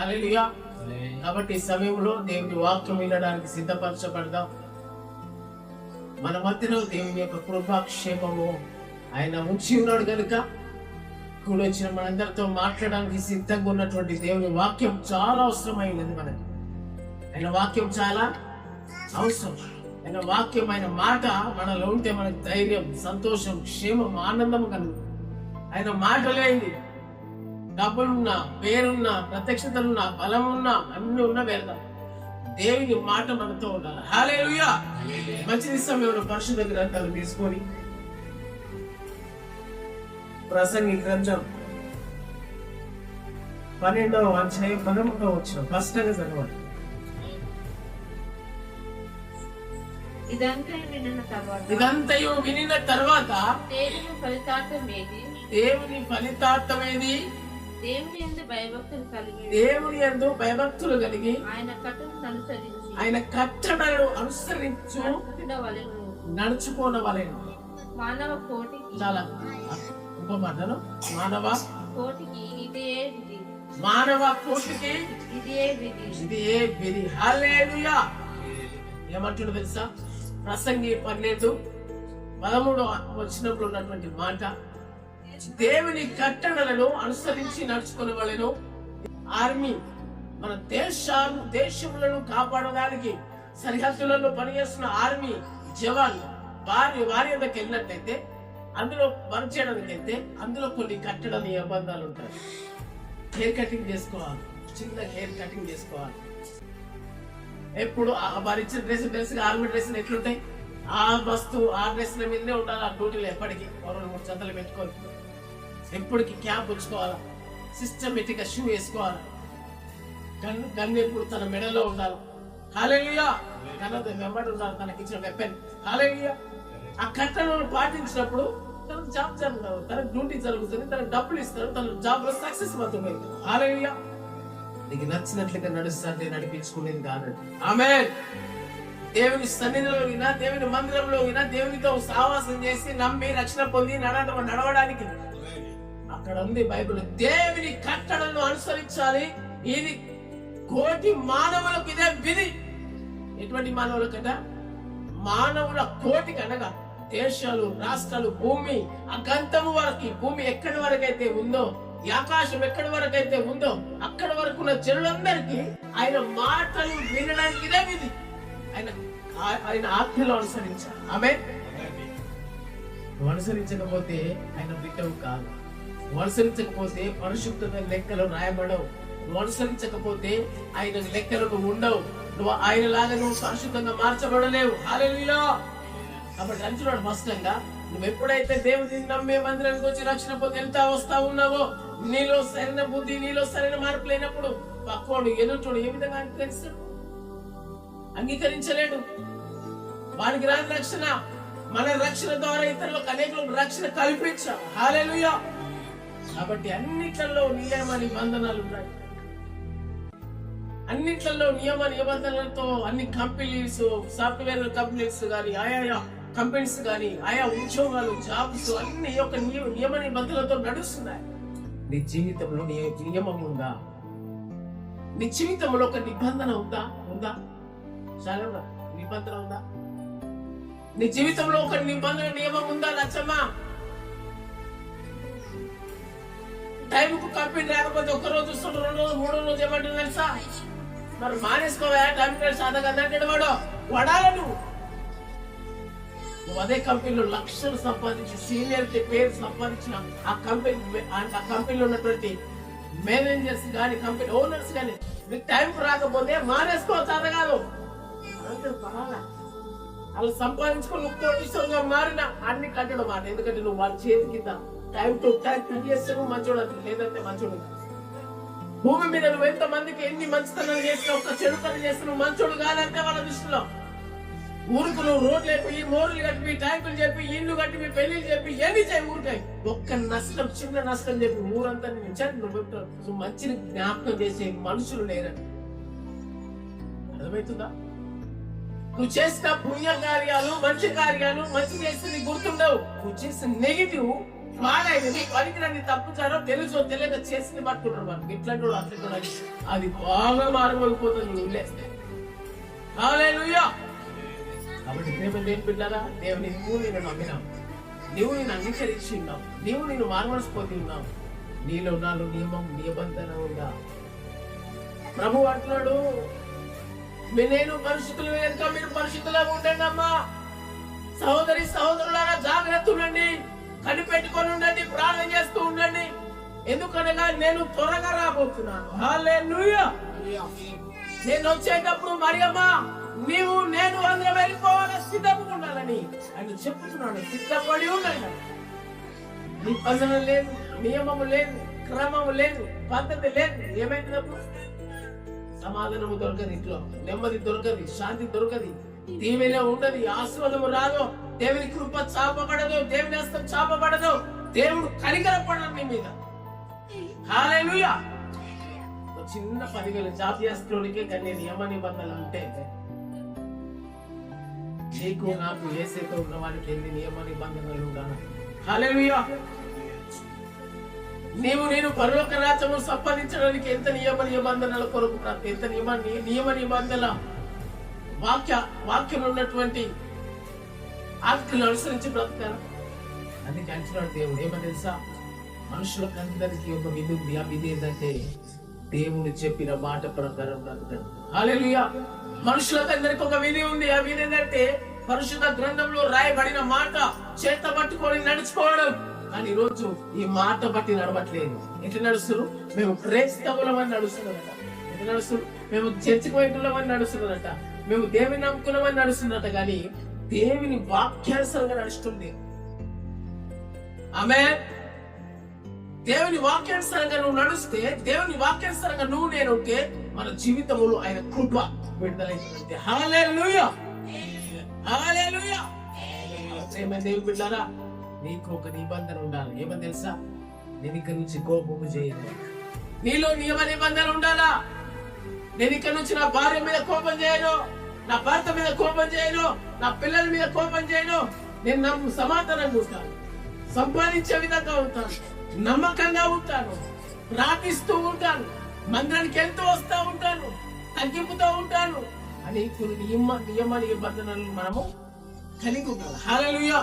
హల్లెలూయా. కాబట్టి ఈ సమయంలో దేవుని వాక్యం వినడానికి సిద్ధపరచబడదాం. మన మధ్యలో దేవుని యొక్క కృపాక్షేమము ఆయన ఉంచి ఉన్నాడు కనుక కూడా వచ్చిన మనందరితో మాట్లాడడానికి సిద్ధంగా ఉన్నటువంటి దేవుని వాక్యం చాలా అవసరమైనది మనకి. ఆయన వాక్యం చాలా అవసరం. ఆయన వాక్యం, ఆయన మాట మనలో ఉంటే మనకు ధైర్యం, సంతోషం, క్షేమం, ఆనందం కలుగుతుంది. ఆయన మాట లేని డబ్బులున్నా, పేరున్నా, ప్రత్యక్షతలున్నా, బలమున్నా, అన్ని ఉన్న వెళ్దాం. దేవుని మాట మనతో ఉండాలి. హల్లెలూయా. మంచిది సమయంలో పరిశుద్ధ గ్రంథాలు తీసుకొని ప్రసంగి గ్రంథం 12వ అధ్యాయం 13వ వచనం స్పష్టంగా చదవండి. ఇదంతయు వినిన తర్వాత దేవుని ఫలితార్థమేది? దేవుని యందు భయభక్తులు కలిగి ఆయన కట్టడలను అనుసరించు నడుచుకోనవలెను. మానవ కోటికి చాలా ఉపమానను మానవ కోటికి ఇది ఏ విధి. హల్లెలూయా. ఏమంటున్నా తెలుసా? ప్రసంగి 12:13 వచనంలో ఉన్నటువంటి మాట, దేవుని కట్టడలను అనుసరించి నడుచుకునేవాళ్ళను. ఆర్మీ మన దేశములను కాపాడడానికి సరిహద్దులలో పనిచేస్తున్న ఆర్మీ జవాన్లు వారి దగ్గరికి వెళ్ళినట్లయితే, అందులో వర్క్ చేయడానికి అయితే అందులో కొన్ని కట్టడ నిబంధనలు ఉంటాయి. హెయిర్ కటింగ్ చేసుకోవాలి, చిన్న హెయిర్ కటింగ్ చేసుకోవాలి. ఎప్పుడు వారి ఇచ్చిన డ్రెస్ ఆర్మీ డ్రెస్ ఎట్లుంటాయి, ఆ డ్రెస్ మీదనే ఉండాలి. ఆ డ్యూటీలో ఎప్పటికీ 2-3 జతలు పెట్టుకోవాలి. ఎప్పటికి క్యాప్ ఉంచుకోవాలా, సిస్టమేటిక్ గా షూ వేసుకోవాలి. గన్ ఎప్పుడు తన మెడలో ఉండాలి. హల్లెలూయా. వెంబడి ఉండాలి తనకి ఇచ్చిన వెపన్. హల్లెలూయా. ఆ కట్టడలను పాటించినప్పుడు తనకు జాబ్ జరుగుతుంది, తనకు డ్యూటీ జరుగుతుంది, తనకు డబ్బులు ఇస్తారు, తన జాబ్ లో సక్సెస్ అవుతుంది. హల్లెలూయా. నీకు నచ్చినట్లుగా నడుస్తుంటే నడిపించుకునేది కాదు. ఆమేన్. దేవుని సన్నిధిలో వినా, దేవుని మందిరంలో వినా, దేవునితో సహవాసం చేసి నమ్మి రక్షణ పొంది నడవడానికి అక్కడ ఉంది బైబిల్. దేవుని కట్టడలను అనుసరించాలి. ఇది కోటి మానవులకు ఇదే విధి. ఎటువంటి మానవులకట? మానవుల కోటి కనగా దేశాలు, రాష్ట్రాలు, భూమి అగంతము వరకు, భూమి ఎక్కడి వరకు అయితే ఉందో, ఈ ఆకాశం ఎక్కడి వరకు అయితే ఉందో అక్కడి వరకు ఉన్న జనులందరికీ ఆయన మాటలు వినడానికి ఇదే విధి. ఆయన ఆజ్ఞలు అనుసరించాలి. ఆమేన్. నువ్వు అనుసరించకపోతే ఆయన బిడ్డవు కాదు. నువ్వు అనుసరించకపోతే పరిశుద్ధత లెక్కలు రాయబడవు. నువ్వు అనుసరించకపోతే ఆయన లెక్కలకు ఉండవు. నువ్వు ఆయన లాగా నువ్వు పరిశుద్ధంగా మార్చబడలేవు. హల్లెలూయా. కాబట్టి అంటున్నాడు స్పష్టంగా, నువ్వు ఎప్పుడైతే దేవుడిని నమ్మే మందిరానికి వచ్చి రక్షణ పొంది వెళ్తా వస్తా ఉన్నావో, నీలో సరైన బుద్ధి, నీలో సరైన మార్పు లేనప్పుడు పక్కోడు ఎదుటోడు ఏ విధంగా అంగీకరిస్తాడు? అంగీకరించలేడు. వాడికి రాని రక్షణ, మన రక్షణ ద్వారా ఇతరులకు అనేకులకు రక్షణ కల్పించాం. హల్లెలూయా. కాబట్టి అన్నిట్లలో నియమ నిబంధనలు ఉన్నాయి. అన్నిట్లలో నియమ నిబంధనలతో అన్ని కంపెనీస్, సాఫ్ట్వేర్ కంపెనీస్ కానీ, ఆయా కంపెనీస్ కానీ, ఆయా ఉద్యోగాలు, జాబ్స్ అన్ని యొక్క నియమ నిబంధనలతో నడుస్తున్నాయి. నీ జీవితంలో నియమం ఉందా? నీ జీవితంలో ఒక నిబంధన ఉందా? చాలా నిబంధన ఉందా? నీ జీవితంలో ఒక నిబంధన, నియమం ఉందా? లచ్చమ్మా, టైంకు కంపెనీ రాకపోతే 1 రోజు చూస్తుంటే 2 రోజు 3 రోజు ఏమంటుంది తెలుసా? మరి మానేసుకోవా, కంపెనీ సాధకంటే వాడు వడాలి. నువ్వు అదే కంపెనీలో లక్షలు సంపాదించి సీనియరిటీ పేరు సంపాదించిన ఆ కంపెనీలో ఉన్నటువంటి మేనేజర్స్ కానీ, కంపెనీ ఓనర్స్ కానీ నీకు టైంకు రాకపోతే మానేసుకో, సాధ కాదు. వాళ్ళు సంపాదించుకొని ఉద్యోగస్తులుగా మారిన అన్ని కట్టడం మాట. ఎందుకంటే నువ్వు వాళ్ళ చేతి కింద టైం టు టైం చేస్తే నువ్వు మంచోడు, లేదంటే మంచోడు. భూమి మీద నువ్వు ఎంత మందికి ఎన్ని మంచితనం చేసినా, ఒక చెడుతనం చేస్తే నువ్వు మంచోడు కాదంటే వాళ్ళ దృష్టిలో. ఊరుకు నువ్వు రోడ్లు చెప్పి, మోర్లు కట్టి, ట్యాంకులు చెప్పి, ఇల్లు కట్టి, పెళ్లిళ్ళు చెప్పి, ఏమి చేయి ఊరికాయి. ఒక్క నష్టం, చిన్న నష్టం చెప్పి ఊరంతా నువ్వు మంచిని జ్ఞాపకం చేసే మనుషులు లేరని అర్థమవుతుందా? నువ్వు చేసిన పుణ్య కార్యాలు, మంచి కార్యాలు, మంచి చేస్తే నీకు గుర్తుండవు. నువ్వు చేసిన నెగిటివ్ పాడైంది, నీ పనికిరాని తప్పుచారో తెలుసో తెలియక చేసింది పట్టుకుంటారు మనకి. ఇట్లాంటి వాడు అట్లా కూడా అది బాగా మారిపోతుంది వదిలేస్తే. హల్లెలూయా. కాబట్టి ప్రేమ దేని బిడ్డారా, దేవుని నువ్వు నేను నమ్మినావు, నీవు నేను అంగీకరించి ఉన్నావు, నీవు నేను మార్మలసిపోతూ ఉన్నావు, నీలో నాలో నియమం నిబంధన ఉందా. ప్రభు అంటున్నాడు, నేను పరిశుద్ధులు కనుక మీరు పరిశుద్ధులుగా ఉండండి అమ్మా. సహోదరి సహోదరులారా జాగ్రత్త ఉండండి, కనిపెట్టుకొని ఉండండి, ప్రార్థన చేస్తూ ఉండండి. ఎందుకనగా నేను త్వరగా రాబోతున్నాను. హల్లెలూయా. నేను వచ్చేటప్పుడు మరియమ్మ నీవు నేను అందరం వెళ్ళిపోవాలి, సిద్ధంగా ఉండాలని ఆయన చెప్తున్నాడు. సిద్ధపడి ఉండండి. నిబంధన లేదు, నియమము లేదు, క్రమము లేదు, పద్ధతి లేదు. ఏమైందప్పుడు సమాధానము దొరకదు, ఇంట్లో నెమ్మది దొరకదు, శాంతి దొరకదు, దీవెన ఉండదు, ఆశీర్వాదము రాదు, దేవుని కృప చాపబడదు, దేవుని హస్తం చాపబడదు, దేవుడు కనికరపడదు నీ మీద. హల్లెలూయా. చిన్న 10,000 జాబ్ చేస్తుడికే కానీ నియమ నిబంధనలు అంటే నీకు నాకు ఏసైతో ఉన్న వారికి ఎన్ని నియమ నిబంధనలు ఉండాలి. హల్లెలూయా. నీవు నేను పరలోక రాజ్యము సంపాదించడానికి ఎంత నియమ నిబంధనల కొరకు ఎంత నియమ నిబంధనల వాక్యం ఉన్నటువంటి ఆజ్ఞలు అనుసరించి బ్రతకాలి. అందుకే అంటున్నాడు దేవుడు. ఏమని తెలుసా, మనుషులకు అందరికీ ఒక విధి ఉంది. ఆ విధి ఏంటంటే దేవుడు చెప్పిన మాట ప్రకారం బ్రతకడం. హల్లెలూయా. మనుషులకు అందరికి ఒక విధి ఉంది. ఆ విధి ఏంటంటే పరిశుద్ధ గ్రంథంలో రాయబడిన మాట చేత పట్టుకొని నడుచుకోవడం. కానీ ఈరోజు ఈ మాట బట్టి నడవట్లేదు. ఎట్లా నడుస్తున్నారు? మేము క్రైస్తవులమని నడుస్తున్నారట. ఎట్లా నడుస్తున్నారు? మేము చర్చికి పోయేటోళ్ళమని నడుస్తున్నారట, మేము దేవుని నమ్ముకున్నామని నడుస్తున్నారట. కానీ దేవుని వాక్యానుసారంగా నడుస్తుంది. ఆమె దేవుని వాక్యానుసారంగా నువ్వు నడుస్తే, దేవుని వాక్యానుసారంగా నువ్వు నేను ఉంటే మన జీవితంలో ఆయన కృప విడుదలైంది. హల్లెలూయా. హల్లెలూయా. దేవుని బిడ్డలారా, నీకు ఒక నిబంధన ఉండాలి. ఏమని తెలుసా, నేను ఇక్కడి నుంచి కోపము చేయను. నీలో నియమ నిబంధన ఉండాలా. నేను ఇక్కడ నుంచి నా భార్య మీద కోపం చేయను, నా భర్త మీద కోపం చేయను, నా పిల్లల మీద కోపం చేయను. నేను సమాధానంగా ఉంటాను, సంపాదించే విధంగా ఉంటాను, నమ్మకంగా ఉంటాను, ప్రార్థిస్తూ ఉంటాను, మందిరానికి వెళ్తూ వస్తూ ఉంటాను, తగ్గింపుతూ ఉంటాను అని కొన్ని నియమ నిబంధనలు మనము కలిగి ఉండాలి. హల్లెలూయా.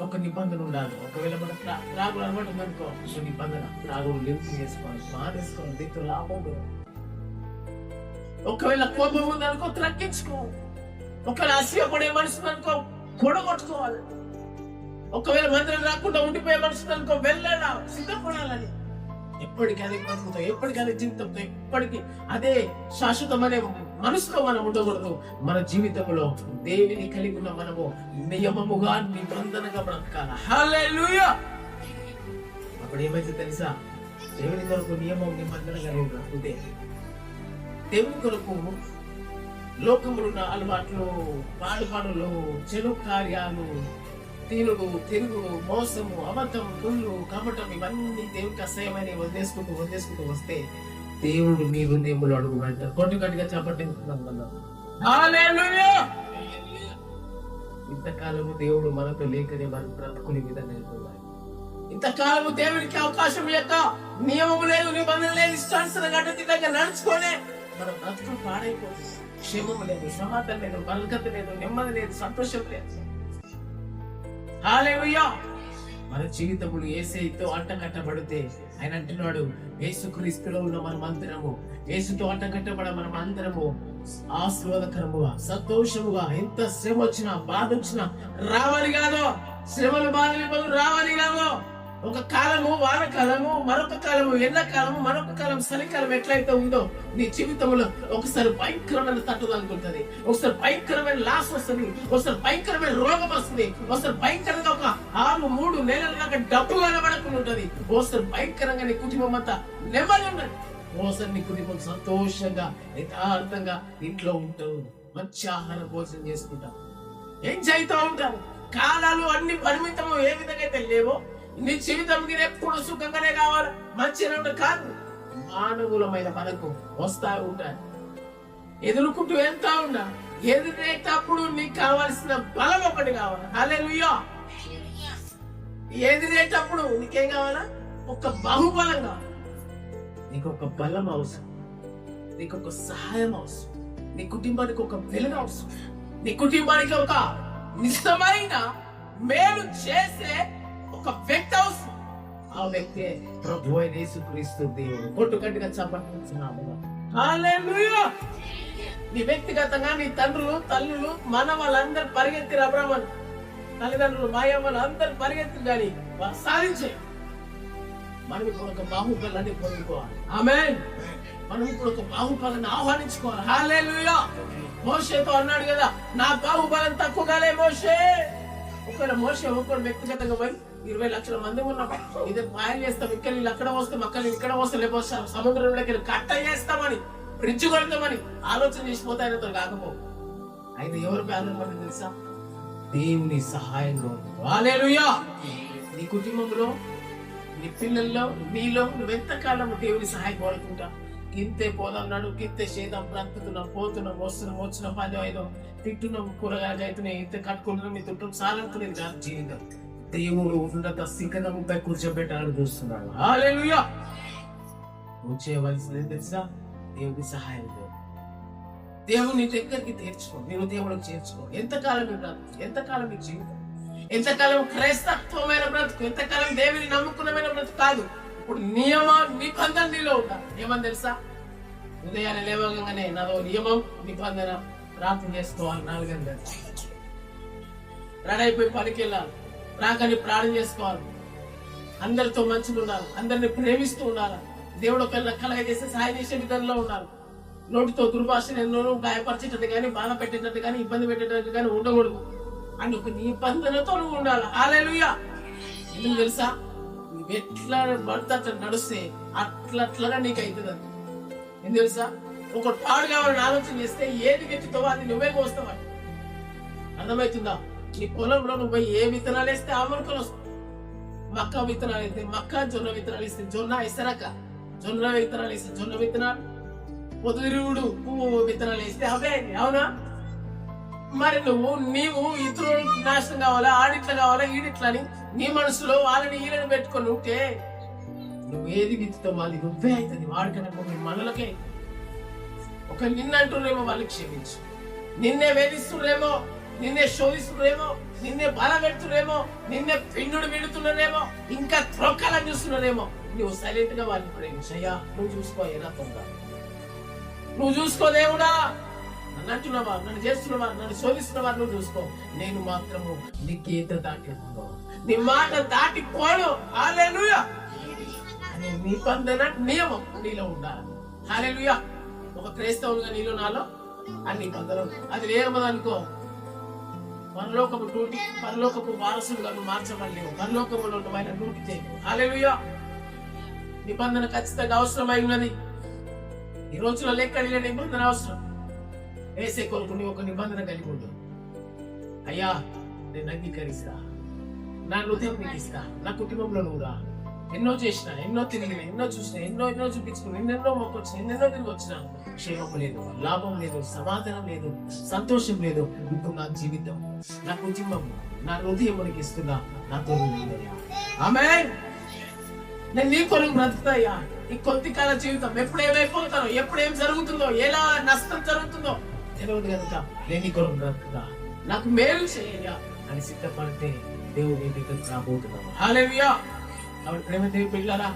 ఒక నిబంధన ఉండాలి. ఒకవేళ మన రాగులు అనమాట ఉందనుకో, నిబంధన రాగులు లింక్ చేసుకోవాలి, మానేసుకోవాలి, దీంతో లాభం. ఒకవేళ కోపం ఉందనుకో తగ్గించుకో. ఒకవేళ అసూయపడే మనుషులు అనుకో కూడగొట్టుకోవాలి. ఒకవేళ మందిరం రాకుండా ఉండిపోయే మనుషులు అనుకో వెళ్ళాలా, సిద్ధపడాలని. ఎప్పటికీ అదే బ్రతుకుతాం, ఎప్పటికీ అదే జీవితంతో, ఎప్పటికీ అదే శాశ్వతమనే మనసులో మనం ఉండకూడదు. మన జీవితంలో దేవుని కలిగి ఉన్న మనము నియమముగా నిబంధనగా బ్రతకాలి. హల్లెలూయా. అప్పుడు ఏమైతే తెలుసా, దేవుని కొరకు నియమం నిబంధనగా నువ్వు బ్రతుకుతే, దేవుని కొరకు లోకములు ఉన్న అలవాట్లు, పాడులు, చెడు కార్యాలు, తిరుగుడు, మోసము, అబద్ధం, కుళ్ళు, కపటం, ఇవన్నీ దేవునికి అసహ్యమైన వదిలేసుకుంటూ వస్తే దేవుడు మీ హృదయములో అడుగు పెడతాడు. కొట్టుకట్టుగా చేపట్టించుకున్నాం. హల్లెలూయా. ఇంతకాలము దేవుడు మనతో లేకనే మనం బ్రతుకునే విధంగా అయిపోవాలి. ఇంతకాలము దేవుడికి అవకాశం లేక, నియమము లేదు, నిబంధన లేదు, ఇష్టానుసారంగా అడ్డదిడ్డంగా నడుచుకోలే మన బ్రతుకు పాడైపోతుంది. క్షేమము లేదు, సమాధానం లేదు, బలగత లేదు, నెమ్మది లేదు, సంతోషం లేదు. హల్లెలూయా. మన జీవితములు యేసుతో అంటకట్టబడితే ఆయన అంటున్నాడు, యేసుక్రీస్తులో ఉన్న మనం అందరము, యేసుతో అంటకట్టబడ మనం అందరము ఆశీర్వాదకరముగా, సంతోషముగా, ఎంత శ్రమ వచ్చినా బాధ వచ్చినా రావాలి కాదు, శ్రమలు బాధలు రావాలి కాదు. ఒక కాలము వానకాలము, మరొక కాలము ఎండాకాలము, మరొక కాలం చలికాలం ఎట్లయితే ఉందో నీ జీవితంలో ఒకసారి భయంకరమైన తట్టుదలుకుంటది, ఒకసారి భయంకరమైన లాస్ వస్తుంది, ఒకసారి భయంకరమైన రోగం వస్తుంది, ఒకసారి భయంకరంగా ఒక 6-3 నెలల దాకా డబ్బు కనబడకుండా ఉంటది, ఒకసారి భయంకరంగా నీ కుటుంబం అంతా నెమ్మది ఉండదు, ఒకసారి నీ కుటుంబం సంతోషంగా యథార్థంగా ఇంట్లో ఉంటారు, మంచి ఆహార భోజనం చేసుకుంటారు, ఎంజాయ్ తో ఉంటారు. కాలాలు అన్ని పరిమితము ఏ విధంగా అయితే లేవో నీ జీవితం ఎప్పుడు సుఖంగానే కావాలి, మంచిగా కాదు. మానవులమైన మనకు వస్తా ఉంటాయి, ఎదుర్కొంటూ వెళ్తా ఉన్నా. ఎదురేటప్పుడు నీకు కావాల్సిన బలం ఒకటి కావాలి. హల్లెలూయా. ఎదిరేటప్పుడు నీకేం కావాలా? ఒక బాహుబలం కావాలి. నీకు ఒక బలం అవసరం, నీకు ఒక సహాయం అవసరం, నీ కుటుంబానికి ఒక వెలుగు అవసరం, నీ కుటుంబానికి ఒక నిజమైన మేలు చేసే ఒక వ్యక్తి అవసరం. ఆ వ్యక్తి ప్రభు అయిన యేసుక్రీస్తు దేవుడు. కొట్టుకట్టుగా చెప్పండి. హల్లెలూయా. నీ వ్యక్తిగతంగా నీ తండ్రులు తల్లులు మన వాళ్ళందరూ పరిగెత్తి అబ్రాహ్మణ్ తల్లిదండ్రులు మాయ వాళ్ళందరూ పరిగెత్తి కానీ వాళ్ళు సాధించే. మనం ఇప్పుడు ఒక బాహుబలాన్ని పొందుకోవాలి. ఆమేన్. మనం ఇప్పుడు ఒక బాహుబలాన్ని ఆహ్వానించుకోవాలి. హల్లెలూయా. మోషేతో అన్నాడు కదా, నా బాహుబలం తక్కువగాలే మోషే. ఒకవేళ మోషే ఒక్కడు వ్యక్తిగతంగా పోయి 20 లక్షల మంది ఉన్నప్పుడు ఇదే పాయలు చేస్తాం, ఇక్కడ వీళ్ళు అక్కడ వస్తాం, అక్కడ ఇక్కడ వస్తాం, లేకపోతే సముద్రంలోకి కట్ట చేస్తామని బ్రిడ్జ్ కొడతామని ఆలోచన చేసిపోతే ఆయనతో కాకపో. ఆయన ఎవరికి ఆధారపడి తెలుసా? దేవుని సహాయంలో. హల్లెలూయా. నీ కుటుంబంలో, నీ పిల్లల్లో, నీలో నువ్వెంతకాలం దేవుని సహాయం కోరుకుంటా? గింతే పోదన్నాడు, గింతే చేద్దాం, బ్రతుకుతున్నాం, పోతున్నాం, వస్తున్నాం, వచ్చిన 10 5 తింటున్నాం, కూరగాయలు అవుతున్నాయి, ఇంత కట్టుకుంటున్నాం, మీ చుట్టూ సాలంటున్నది కాదు జీవితం. దేవుడు ఉన్నత శిఖరంపై కూర్చోబెట్టాలని చూస్తున్నాడు. హల్లెలూయా. నువ్వు చేయవలసింది తెలుసా? దేవుని సహాయం. దేవుని దగ్గరికి తెచ్చుకో, నేను దేవుడికి చేర్చుకో. ఎంతకాలం మీ బ్రతుకు, ఎంతకాలం మీ జీవితం, ఎంతకాలం క్రైస్తత్వమైన బ్రతుకు, ఎంతకాలం దేవుని నమ్ముకున్నమైన బ్రతుకు కాదు. ఇప్పుడు నియమ నిబంధన నీలో ఉంటారు. ఏమని తెలుసా? ఉదయాన్నే లేవగానే నాదో నియమం నిబంధన, ప్రార్థన చేసుకోవాలి. 4 గంటలు రెడీ అయిపోయి పనికి వెళ్ళాలి, రాకని ప్రార్థన చేసుకోవాలి, అందరితో మంచిగా ఉండాలి, అందరిని ప్రేమిస్తూ ఉండాలి, దేవుడు ఒకళ్ళ కలగ చేస్తే సహాయం చేసే విధంలో ఉండాలి. నోటితో దుర్భాషను ఎన్నో గాయపరిచేటట్టు కానీ, బాధ పెట్టేటట్టు కానీ, ఇబ్బంది పెట్టేటట్టు కానీ ఉండకూడదు. అని ఒక నిబంధనతో నువ్వు ఉండాలి. హల్లెలూయా. ఎందుకు తెలుసా? నువ్వు ఎట్లా పడితే అట్లా నడుస్తే అట్లగా నీకు అవుతుంది. అది ఎందుకు తెలుసా? ఒక పాడు కావాలని ఆలోచన చేస్తే ఏది గెత్తుతో అది నువ్వే కోస్తావు. అర్థమవుతుందా? నీ పొలంలో నువ్వు ఏ విత్తనాలు వేస్తే ఆ మొలకలు వస్తాయి. మక్క విత్తనాలు వేస్తే మక్క, జొన్న విత్తనాలు వేస్తే జొన్న, ఇసరక జొన్న విత్తనాలు వేస్తే జొన్న విత్తనాలు, పొద్దుతిరుగుడు పువ్వు విత్తనాలు వేస్తే అవే. అవునా? మరి నీవు ఇతరులు నాశనం కావాలా, ఆడిట్లా కావాలా, ఈడిట్లా అని నీ మనసులో వాళ్ళని ఈయనని పెట్టుకొని ఉంటే నువ్వు ఏది విత్తుతావు అది నువ్వే అవుతుంది. వాడికన్నా మనలకే. ఒక నిన్నంటున్నారేమో వాళ్ళకి క్షమించు, నిన్నే వేధిస్తున్నేమో, నిన్నే శోధిస్తున్నారేమో, నిన్నే బాధ పెడుతున్నారేమో, నిన్నే పిండుడు విడుతున్నారేమో, ఇంకా త్రొక్కాలని చూస్తున్నారేమో, నువ్వు సైలెంట్ గా వాళ్ళని ప్రేమించయ్యా. నువ్వు చూసుకో, ఎలా తొందర నువ్వు చూసుకో. దేవుడా నన్ను అంటున్నావా, నన్ను చేస్తున్నావా, నన్ను శోధిస్తున్నావా, నువ్వు చూసుకో. నేను మాత్రము నీ గీత దాటిపో, నీ మాట దాటిపోను. హల్లెలూయా. అనే నిబంధన నియమం నీలో ఉండాలి. హల్లెలూయా. ఒక క్రైస్తవులుగా నీలో నాలో అన్ని నిబంధనలు అది లేదనుకో, పరలోకపు డ్యూటీ, పరలోకపు వారసులుగా నువ్వు మార్చబడలేవు. పరలోకములో నువ్వు డ్యూటీ చేయలేవు. హల్లెలూయా. నిబంధన ఖచ్చితంగా అవసరమై ఉన్నది. ఈ రోజులో లెక్కడిన నిబంధన అవసరం. వేసే కొరకు నీ ఒక నిబంధన కలిగి ఉండు. అయ్యా నేను అంగీకరిస్తా, నా హృదయం నీకు ఇస్తా, నా కుటుంబంలో నువ్వు రా. ఎన్నో చేసిన, ఎన్నో తిరిగిన, ఎన్నో చూసిన, ఎన్నో చూపించుకుని, ఎన్నెన్నో మొక్కొచ్చిన, ఎన్నెన్నో తిరిగి వచ్చిన, క్షేమం లేదు, లాభం లేదు, సమాధానం లేదు, సంతోషం లేదు. ఇప్పుడు నా జీవితం, నా కుటుంబం, నా హృదయం నీకు ఇస్తున్నా, నాతో ఆమేన్. నేను నీ కొరకు బ్రతుకుతాయ్యా. ఈ కొద్ది కాల జీవితం ఎప్పుడు ఏమైపోతానో, ఎప్పుడు ఏం జరుగుతుందో, ఎలా నష్టం జరుగుతుందో తెలియదు కనుక నేను నీ కొరకు బ్రతుకుతా, నాకు మేలు చేయ్యా అని సిద్ధపడితే దేవుడు నీ దగ్గరికి రాబోతున్నాము. హల్లెలూయా. కాబట్టి ప్రేమ దేవి పిల్లరా,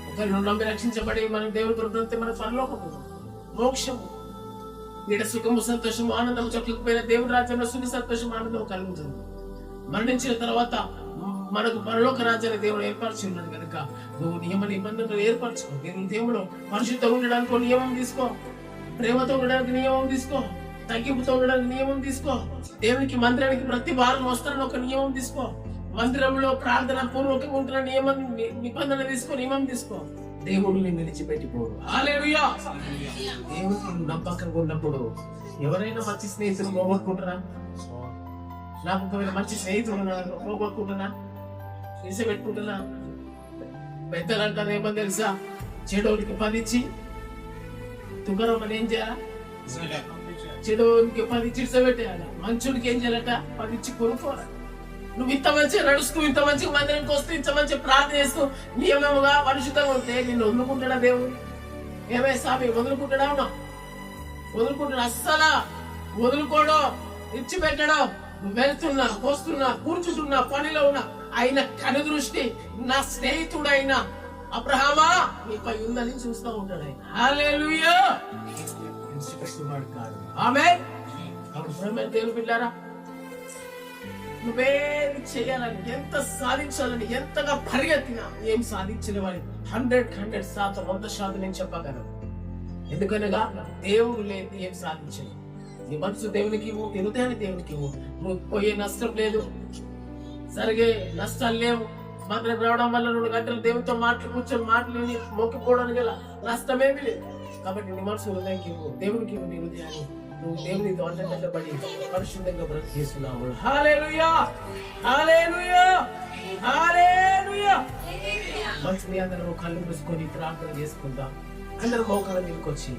ఒకరిని నమ్మి రక్షించబడి మనం దేవుడు దొరికితే మన పరలోకము, మోక్షము, నీడ సుఖము, సంతోషము, ఆనందము చొట్టుకుపోయిన దేవుడి రాజ్యంలో సుఖ సంతోషం, ఆనందం కలుగుతుంది. మరణించిన తర్వాత మనకు పరలోక రాజ్యాన్ని దేవుడు ఏర్పరిచి ఉన్నాడు కనుక నువ్వు నియమ నిబంధనలు ఏర్పరచుకో. దేవుడు పరిశుద్ధంగా ఉండడానికి నియమం తీసుకో, ప్రేమతో ఉండడానికి నియమం తీసుకో, తగ్గింపుతో ఉండడానికి నియమం తీసుకో, దేవునికి మందిరానికి ప్రతి వారం వస్తానని ఒక నియమం తీసుకో, మందిరంలో ప్రార్థన పూర్వకంగా ఉంటున్న నియమం నిబంధన తీసుకో, నియమం తీసుకో. దేవుడు నేను విడిచిపెట్టిపోడు. హల్లెలూయా. దేవుడు నమ్మకంగా ఉన్నప్పుడు ఎవరైనా మంచి స్నేహితులు పోగొట్టుకుంటారా? నాకు ఒకవేళ మంచి స్నేహితులు పోగొట్టుకుంటున్నా, పెట్టుకుంటున్నా. పెద్దలు అంటారు ఏమని తెలుసా? చెడోడికి 10 ఇచ్చి తుకారం అని ఏం చేయాలా? చెడోడికి 10 ఇచ్చి పెట్టేయాల. మంచుడికి ఏం చేయాలట? 10 ఇచ్చి కొనుక్కోవాలి. నువ్వు ఇంత మంచిగా నడుస్తూ, ఇంత మంచిగా మందిరానికి వస్తూ, ఇంత మంచిగా ప్రార్థన చేస్తూ, నియమముగా పరిశుద్ధంగా ఉంటే నిన్ను వదులుకుంటాడా దేవుడు? ఏమే స్వామి వదులుకుంటాడా? వదులుకుంటాడు? అస్సలా వదులుకోవడం, ఇచ్చిపెట్టడం. నువ్వు వెళ్తున్నా, వస్తున్నా, కూర్చుంటున్నా, పనిలో ఉన్నా, ఆయన కనుదృష్టి నా స్నేహితుడైన అబ్రహామా నీపై ఉందని చూస్తూ ఉంటాడు ఆయన. హల్లెలూయా. ఆమేన్. అప్పుడు దేవుని బిడ్డారా, నువ్వేమి చేయాలని, ఎంత సాధించాలని, ఎంతగా పరిగెత్తినా ఏం సాధించిన వాడి 100% 100% నేను చెప్పగలను. ఎందుకనగా దేవుడు లేదు ఏం సాధించను. నీ మనసు దేవునికి ఇవ్వు, నీ హృదయాన్ని దేవునికి ఇవ్వు. నువ్వు పోయే నష్టం లేదు, సరిగే నష్టాలు లేవు. మాత్రం రావడం వల్ల 2 గంటలు దేవునితో కూర్చొని మాటలు మొక్కిపోవడానికి గల నష్టమేమి లేదు. కాబట్టి నీ మనసు హృదయానికి ఇవ్వు, దేవునికి ఇవ్వు నీ హృదయాన్ని. నువ్వు దేవునితో అంటబడి పరిశుద్ధంగా బ్రతుకు చేస్తున్నావు. హల్లెలూయా, హల్లెలూయా, హల్లెలూయా. మంచి మీ అందరూ కళ్ళు మూసుకొని ప్రార్థన చేసుకుందాం. అందరూ మోకాళ్ళ మీదకి వచ్చి